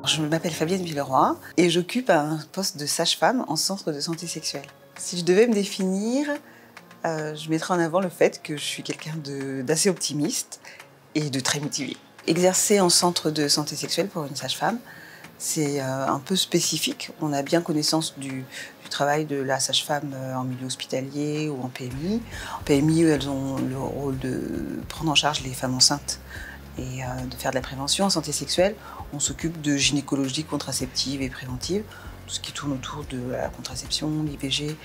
Je m'appelle Fabienne Villeroy et j'occupe un poste de sage-femme en centre de santé sexuelle. Si je devais me définir, je mettrais en avant le fait que je suis quelqu'un d'assez optimiste et de très motivé. Exercer en centre de santé sexuelle pour une sage-femme, c'est un peu spécifique. On a bien connaissance du travail de la sage-femme en milieu hospitalier ou en PMI. En PMI, elles ont le rôle de prendre en charge les femmes enceintes et de faire de la prévention. En santé sexuelle, on s'occupe de gynécologie contraceptive et préventive, tout ce qui tourne autour de la contraception, l'IVG,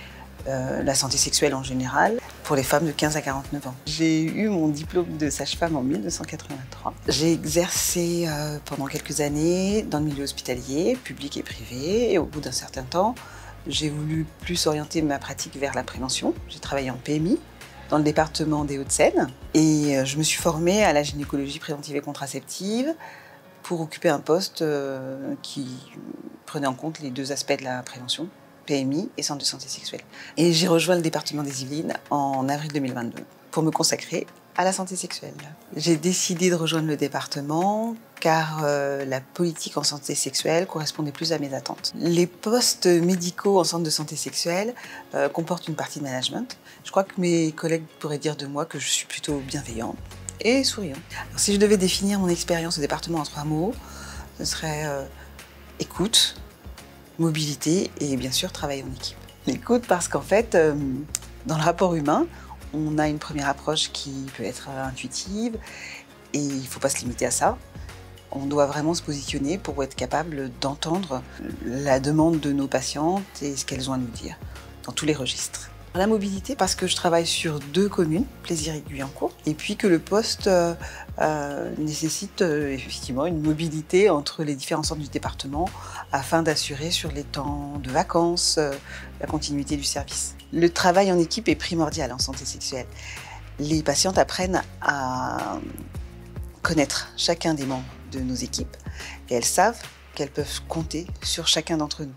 la santé sexuelle en général, pour les femmes de 15 à 49 ans. J'ai eu mon diplôme de sage-femme en 1983. J'ai exercé pendant quelques années dans le milieu hospitalier, public et privé, et au bout d'un certain temps, j'ai voulu plus orienter ma pratique vers la prévention. J'ai travaillé en PMI, dans le département des Hauts-de-Seine, et je me suis formée à la gynécologie préventive et contraceptive pour occuper un poste qui prenait en compte les deux aspects de la prévention, PMI et centre de santé sexuelle. Et j'ai rejoint le département des Yvelines en avril 2022 pour me consacrer à la santé sexuelle. J'ai décidé de rejoindre le département car la politique en santé sexuelle correspondait plus à mes attentes. Les postes médicaux en centre de santé sexuelle comportent une partie de management. Je crois que mes collègues pourraient dire de moi que je suis plutôt bienveillante et souriante. Alors, si je devais définir mon expérience au département en 3 mots, ce serait écoute, mobilité et bien sûr travail en équipe. L'écoute parce qu'en fait, dans le rapport humain, on a une première approche qui peut être intuitive et il ne faut pas se limiter à ça. On doit vraiment se positionner pour être capable d'entendre la demande de nos patientes et ce qu'elles ont à nous dire, dans tous les registres. La mobilité parce que je travaille sur 2 communes, Plaisir et Guyancourt, et puis que le poste nécessite effectivement une mobilité entre les différents centres du département afin d'assurer sur les temps de vacances la continuité du service. Le travail en équipe est primordial en santé sexuelle. Les patientes apprennent à connaître chacun des membres de nos équipes et elles savent qu'elles peuvent compter sur chacun d'entre nous.